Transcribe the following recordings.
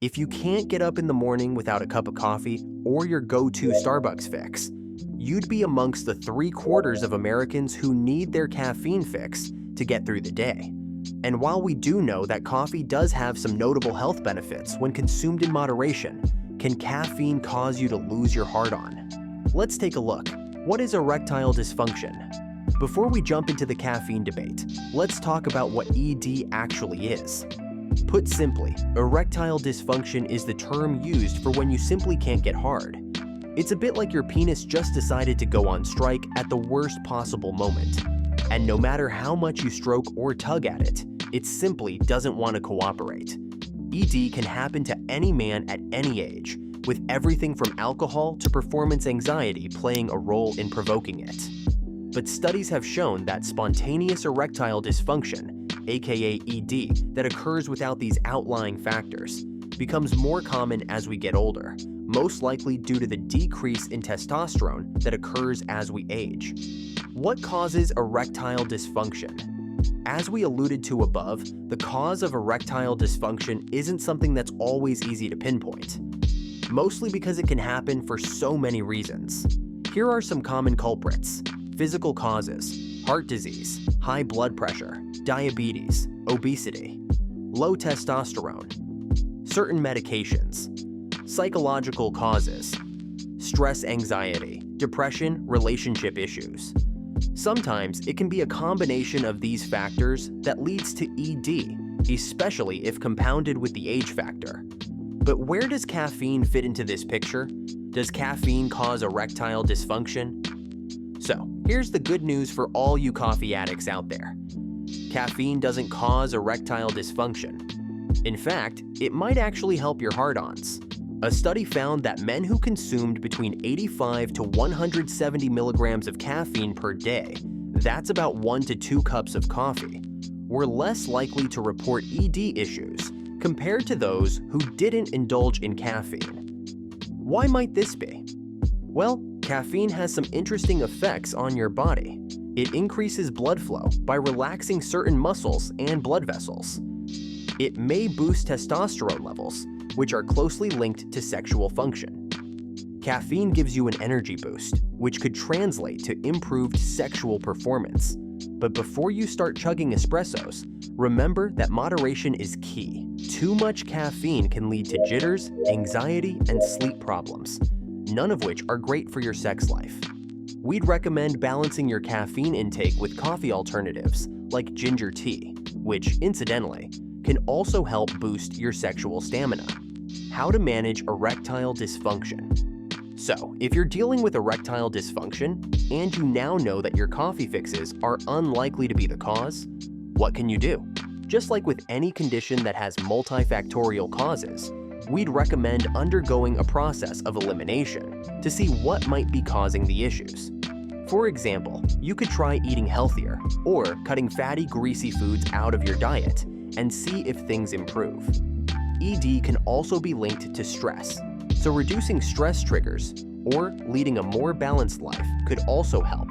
If you can't get up in the morning without a cup of coffee or your go-to Starbucks fix, you'd be amongst the 3/4 of Americans who need their caffeine fix to get through the day. And while we do know that coffee does have some notable health benefits when consumed in moderation, can caffeine cause you to lose your heart-on? Let's take a look. What is erectile dysfunction? Before we jump into the caffeine debate, let's talk about what ED actually is. Put simply, erectile dysfunction is the term used for when you simply can't get hard. It's a bit like your penis just decided to go on strike at the worst possible moment. And no matter how much you stroke or tug at it, it simply doesn't want to cooperate. ED can happen to any man at any age, with everything from alcohol to performance anxiety playing a role in provoking it. But studies have shown that spontaneous erectile dysfunction, aka ED, that occurs without these outlying factors, becomes more common as we get older, most likely due to the decrease in testosterone that occurs as we age. What causes erectile dysfunction? As we alluded to above, the cause of erectile dysfunction isn't something that's always easy to pinpoint, mostly because it can happen for so many reasons. Here are some common culprits: physical causes, heart disease, high blood pressure, diabetes, obesity, low testosterone, certain medications, psychological causes, stress, anxiety, depression, relationship issues. Sometimes it can be a combination of these factors that leads to ED, especially if compounded with the age factor. But where does caffeine fit into this picture? Does caffeine cause erectile dysfunction? So, here's the good news for all you coffee addicts out there. Caffeine doesn't cause erectile dysfunction. In fact, it might actually help your heart-ons. A study found that men who consumed between 85 to 170 milligrams of caffeine per day, that's about 1 to 2 cups of coffee, were less likely to report ED issues compared to those who didn't indulge in caffeine. Why might this be? Well, caffeine has some interesting effects on your body. It increases blood flow by relaxing certain muscles and blood vessels. It may boost testosterone levels, which are closely linked to sexual function. Caffeine gives you an energy boost, which could translate to improved sexual performance. But before you start chugging espressos, remember that moderation is key. Too much caffeine can lead to jitters, anxiety, and sleep problems, none of which are great for your sex life. We'd recommend balancing your caffeine intake with coffee alternatives like ginger tea, which, incidentally, can also help boost your sexual stamina. How to manage erectile dysfunction. So, if you're dealing with erectile dysfunction, and you now know that your coffee fixes are unlikely to be the cause, what can you do? Just like with any condition that has multifactorial causes, we'd recommend undergoing a process of elimination to see what might be causing the issues. For example, you could try eating healthier or cutting fatty, greasy foods out of your diet and see if things improve. ED can also be linked to stress, so reducing stress triggers or leading a more balanced life could also help.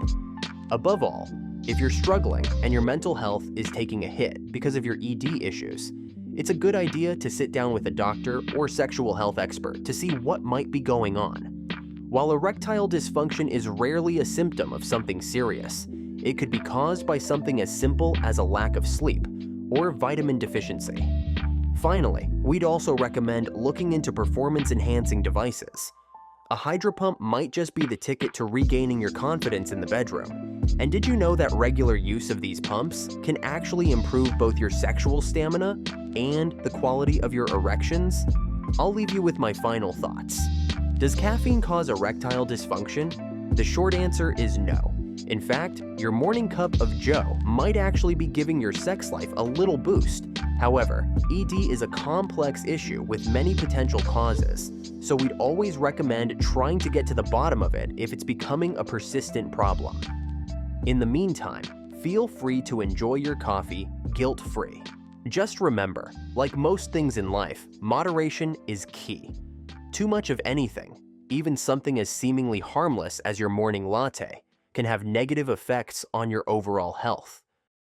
Above all, if you're struggling and your mental health is taking a hit because of your ED issues, it's a good idea to sit down with a doctor or sexual health expert to see what might be going on. While erectile dysfunction is rarely a symptom of something serious, it could be caused by something as simple as a lack of sleep or vitamin deficiency. Finally, we'd also recommend looking into performance-enhancing devices. A hydropump might just be the ticket to regaining your confidence in the bedroom. And did you know that regular use of these pumps can actually improve both your sexual stamina and the quality of your erections? I'll leave you with my final thoughts. Does caffeine cause erectile dysfunction? The short answer is no. In fact, your morning cup of joe might actually be giving your sex life a little boost. However, ED is a complex issue with many potential causes, so we'd always recommend trying to get to the bottom of it if it's becoming a persistent problem. In the meantime, feel free to enjoy your coffee guilt-free. Just remember, like most things in life, moderation is key. Too much of anything, even something as seemingly harmless as your morning latte, can have negative effects on your overall health.